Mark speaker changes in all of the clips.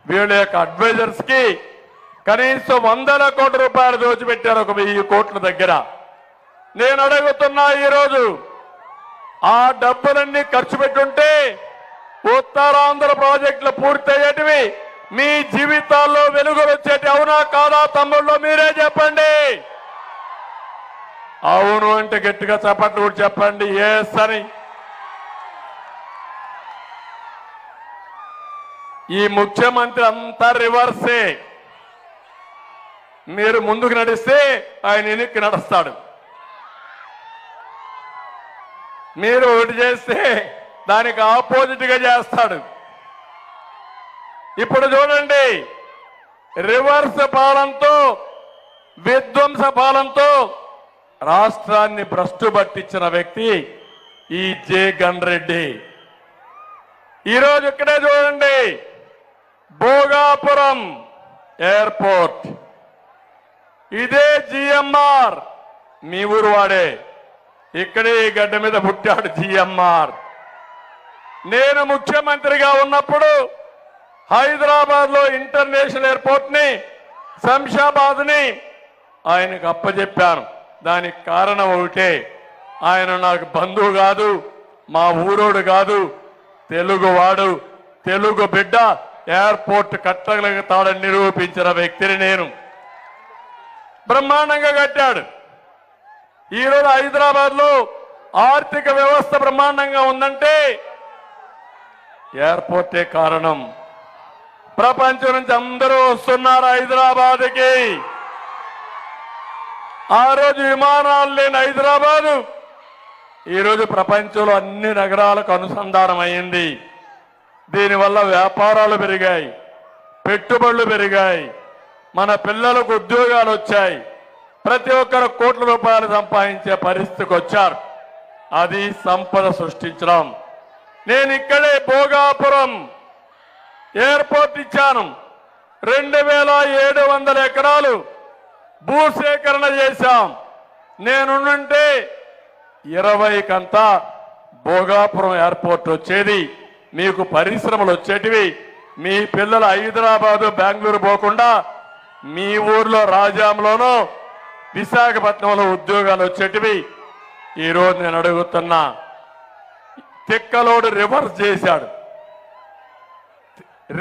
Speaker 1: వీళ్ళ యొక్క అడ్వైజర్స్ కి కనీసం 100 కోట్ల రూపాయలు దోచిపెట్టారు, 1000 కోట్ల దగ్గర. నేను అడుగుతున్నా, ఈరోజు ఆ డబ్బులన్నీ ఖర్చు పెట్టుంటే ఉత్తరాంధ్ర ప్రాజెక్టులు పూర్తయ్యేటివి, మీ జీవితాల్లో వెలుగులు వచ్చేటి. అవునా కాదా తమ్ముళ్ళు? మీరే చెప్పండి. అవును అంటే గట్టిగా చప్పట్లు కూడా చెప్పండి ఎస్ అని. ఈ ముఖ్యమంత్రి అంతా రివర్సే. మీరు ముందుకు నడిస్తే ఆయన వెనక్కి నడుస్తాడు, మీరు ఒకటి చేస్తే దానికి ఆపోజిట్ గా చేస్తాడు. ఇప్పుడు చూడండి, రివర్స్ పాలనతో, విధ్వంస పాలనతో రాష్ట్రాన్ని భ్రష్టు పట్టించిన వ్యక్తి ఈ జగన్ రెడ్డి. ఈరోజు ఇక్కడే చూడండి, భోగాపురం ఎయిర్పోర్ట్, ఇదే జిఎంఆర్, మీ ఊరు వాడే, ఇక్కడే ఈ గడ్డ మీద పుట్టాడు జిఎంఆర్. నేను ముఖ్యమంత్రిగా ఉన్నప్పుడు హైదరాబాద్ లో ఇంటర్నేషనల్ ఎయిర్పోర్ట్ ని, శంషాబాద్ ని ఆయనకు అప్పచెప్పాను. దానికి కారణం ఒకటే, ఆయన నాకు బంధువు కాదు, మా ఊరోడు కాదు, తెలుగువాడు, తెలుగు బిడ్డ, ఎయిర్పోర్ట్ కట్టగలుగుతాడని నిరూపించిన వ్యక్తిని నేను. బ్రహ్మాండంగా కట్టాడు. ఈరోజు హైదరాబాద్ లో ఆర్థిక వ్యవస్థ బ్రహ్మాండంగా ఉందంటే ఎయిర్పోర్టే కారణం. ప్రపంచం నుంచి అందరూ వస్తున్నారు హైదరాబాద్కి. ఆ రోజు విమానాలు లేని హైదరాబాదు ఈరోజు ప్రపంచంలో అన్ని నగరాలకు అనుసంధానం అయింది. దీనివల్ల వ్యాపారాలు పెరిగాయి, పెట్టుబడులు పెరిగాయి, మన పిల్లలకు ఉద్యోగాలు వచ్చాయి, ప్రతి ఒక్కరు కోట్ల రూపాయలు సంపాదించే పరిస్థితికి వచ్చారు. అది సంపద సృష్టించడం. నేను ఇక్కడే భోగాపురం ఎయిర్పోర్ట్ ఇచ్చాను. 2700 ఎకరాలు భూసేకరణ చేశాం. నేనుంటే 20 కంతా భోగాపురం ఎయిర్పోర్ట్ వచ్చేది, మీకు పరిశ్రమలు వచ్చేటివి, మీ పిల్లలు హైదరాబాదు బెంగళూరు పోకుండా మీ ఊర్లో రాజాంలోనో విశాఖపట్నంలో ఉద్యోగాలు వచ్చేటివి. ఈరోజు నేను అడుగుతున్నా, తిక్కలోడు రివర్స్ చేశాడు.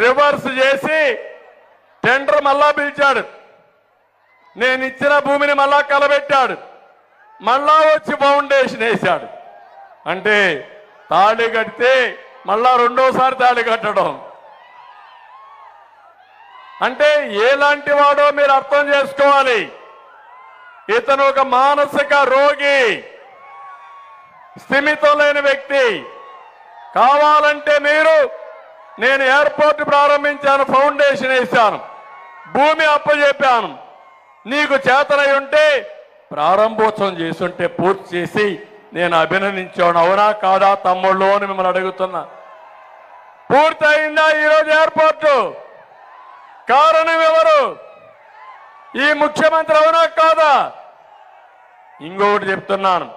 Speaker 1: రివర్స్ చేసి టెండర్ మళ్ళా పిలిచాడు. నేను ఇచ్చిన భూమిని మళ్ళా కలబెట్టాడు. మళ్ళా వచ్చి ఫౌండేషన్ వేశాడు. అంటే తాళి కడితే మళ్ళా రెండోసారి తాళి కట్టడం. అంటే ఎలాంటి వాడో మీరు అర్థం చేసుకోవాలి. ఇతను ఒక మానసిక రోగి, స్థిమితం లేని వ్యక్తి. కావాలంటే మీరు, నేను ఎయిర్పోర్ట్ ప్రారంభించాను, ఫౌండేషన్ వేశాను, భూమి అప్పచెప్పాను, నీకు చేతనై ఉంటే ప్రారంభోత్సవం చేసుంటే పూర్తి చేసి నేను అభినందించాను. అవునా కాదా తమ్ముళ్ళు అని మిమ్మల్ని అడుగుతున్నా. పూర్తయిందా ఈరోజు ఎయిర్పోర్టు? కారణం ఎవరు? ఈ ముఖ్యమంత్రి. అవునా కాదా? ఇంకొకటి చెప్తున్నాను,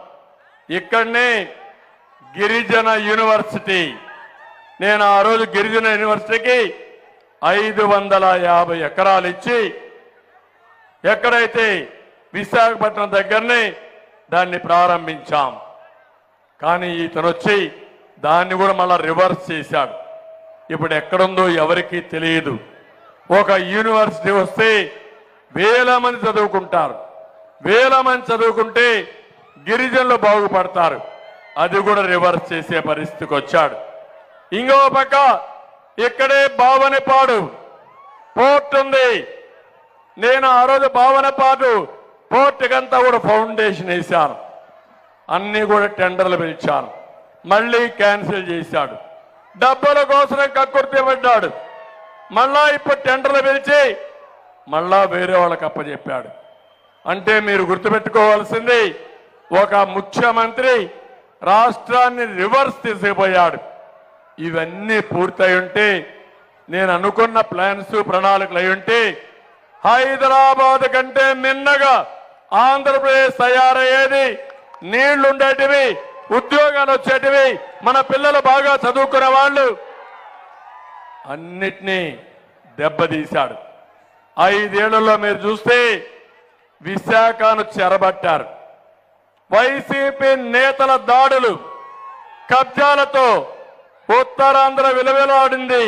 Speaker 1: ఇక్కడనే గిరిజన యూనివర్సిటీ, నేను ఆ రోజు గిరిజన యూనివర్సిటీకి 550 ఎకరాలు ఇచ్చి, ఎక్కడైతే విశాఖపట్నం దగ్గరనే దాన్ని ప్రారంభించాం. కానీ ఇతను వచ్చి దాన్ని కూడా మళ్ళా రివర్స్ చేశాడు. ఇప్పుడు ఎక్కడుందో ఎవరికీ తెలియదు. ఒక యూనివర్సిటీ వస్తే 1000 మంది చదువుకుంటారు, 1000 మంది చదువుకుంటే గిరిజనులు బాగుపడతారు. అది కూడా రివర్స్ చేసే పరిస్థితికి వచ్చాడు. ఇంకో పక్క ఇక్కడే బావనపాడు పోర్ట్ ఉంది. నేను ఆ రోజు బావనపాడు పోర్టుకంతా కూడా ఫౌండేషన్ వేశాను, అన్ని కూడా టెండర్లు పిలిచాను, మళ్ళీ క్యాన్సిల్ చేశాడు. డబ్బుల కోసం కక్కుర్తి పడ్డాడు. మళ్ళా ఇప్పుడు టెండర్లు పిలిచి మళ్ళా వేరే వాళ్ళకి అప్పచెప్పాడు. అంటే మీరు గుర్తుపెట్టుకోవాల్సింది, ఒక ముఖ్యమంత్రి రాష్ట్రాన్ని రివర్స్ తీసుకుపోయాడు. ఇవన్నీ పూర్తయి ఉంటే, నేను అనుకున్న ప్లాన్స్ ప్రణాళికలు అయి ఉంటే, హైదరాబాద్ కంటే మిన్నగా ఆంధ్రప్రదేశ్ తయారయ్యేది. అన్నిటినీ దెబ్బతీశాడు. 5 ఏళ్లలో మీరు చూస్తే విశాఖను చెరబట్టారు. వైసీపీ నేతల దాడులు, కబ్జాలతో ఉత్తరాంధ్ర విలువలాడింది.